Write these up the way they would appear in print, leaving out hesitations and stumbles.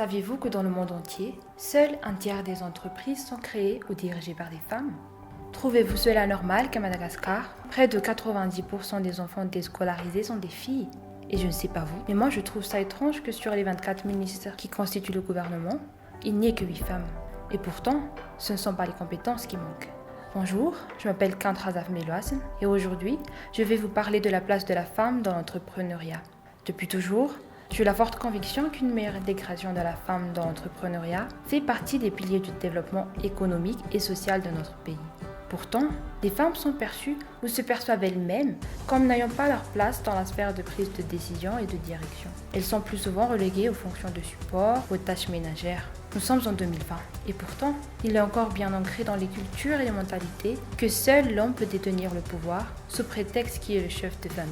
Saviez-vous que dans le monde entier, seul un tiers des entreprises sont créées ou dirigées par des femmes? Trouvez-vous cela normal qu'à Madagascar, près de 90% des enfants déscolarisés sont des filles? Et je ne sais pas vous, mais moi je trouve ça étrange que sur les 24 ministres qui constituent le gouvernement, il n'y ait que 8 femmes. Et pourtant, ce ne sont pas les compétences qui manquent. Bonjour, je m'appelle Kantrazaf Meloasen et aujourd'hui, je vais vous parler de la place de la femme dans l'entrepreneuriat. Depuis toujours, j'ai la forte conviction qu'une meilleure intégration de la femme dans l'entrepreneuriat fait partie des piliers du développement économique et social de notre pays. Pourtant, les femmes sont perçues ou se perçoivent elles-mêmes comme n'ayant pas leur place dans la sphère de prise de décision et de direction. Elles sont plus souvent reléguées aux fonctions de support, aux tâches ménagères. Nous sommes en 2020 et pourtant, il est encore bien ancré dans les cultures et les mentalités que seul l'homme peut détenir le pouvoir sous prétexte qu'il est le chef de famille.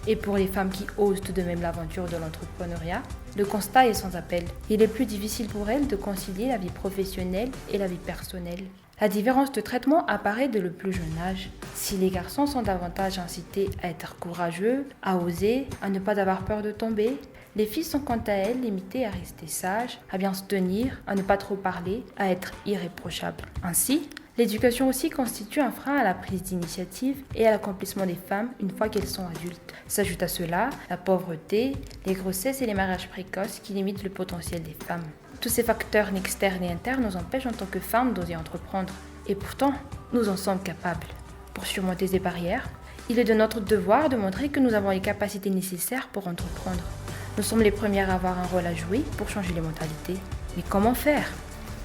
Et pour les femmes qui osent tout de même l'aventure de l'entrepreneuriat, le constat est sans appel. Il est plus difficile pour elles de concilier la vie professionnelle et la vie personnelle. La différence de traitement apparaît dès le plus jeune âge. Si les garçons sont davantage incités à être courageux, à oser, à ne pas avoir peur de tomber, les filles sont quant à elles limitées à rester sages, à bien se tenir, à ne pas trop parler, à être irréprochables. Ainsi, l'éducation aussi constitue un frein à la prise d'initiative et à l'accomplissement des femmes une fois qu'elles sont adultes. S'ajoute à cela la pauvreté, les grossesses et les mariages précoces qui limitent le potentiel des femmes. Tous ces facteurs externes et internes nous empêchent en tant que femmes d'oser entreprendre. Et pourtant, nous en sommes capables. Pour surmonter ces barrières, il est de notre devoir de montrer que nous avons les capacités nécessaires pour entreprendre. Nous sommes les premières à avoir un rôle à jouer pour changer les mentalités. Mais comment faire ?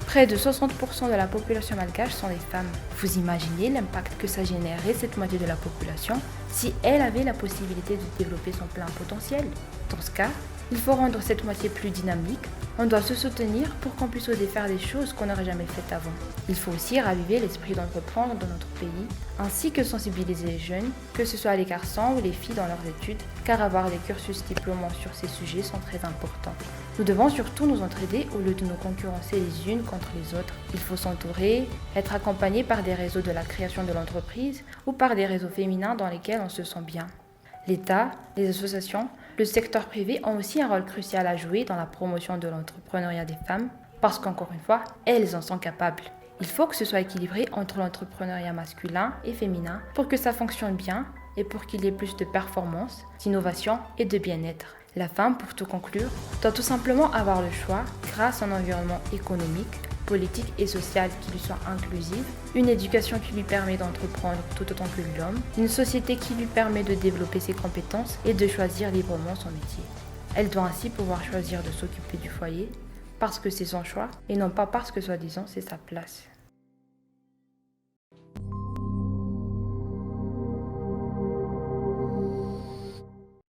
Près de 60% de la population malgache sont des femmes. Vous imaginez l'impact que ça générerait cette moitié de la population si elle avait la possibilité de développer son plein potentiel? Dans ce cas, il faut rendre cette moitié plus dynamique. On doit se soutenir pour qu'on puisse oser faire des choses qu'on n'aurait jamais faites avant. Il faut aussi raviver l'esprit d'entreprendre dans notre pays, ainsi que sensibiliser les jeunes, que ce soit les garçons ou les filles dans leurs études, car avoir des cursus diplômants sur ces sujets sont très importants. Nous devons surtout nous entraider au lieu de nous concurrencer les unes contre les autres. Il faut s'entourer, être accompagné par des réseaux de la création de l'entreprise ou par des réseaux féminins dans lesquels on se sent bien. L'État, les associations, le secteur privé ont aussi un rôle crucial à jouer dans la promotion de l'entrepreneuriat des femmes, parce qu'encore une fois, elles en sont capables. Il faut que ce soit équilibré entre l'entrepreneuriat masculin et féminin pour que ça fonctionne bien et pour qu'il y ait plus de performance, d'innovation et de bien-être. La femme, pour tout conclure, doit tout simplement avoir le choix, grâce à un environnement économique, politique et sociale qui lui soit inclusive, une éducation qui lui permet d'entreprendre tout autant que l'homme, une société qui lui permet de développer ses compétences et de choisir librement son métier. Elle doit ainsi pouvoir choisir de s'occuper du foyer parce que c'est son choix et non pas parce que soi-disant c'est sa place.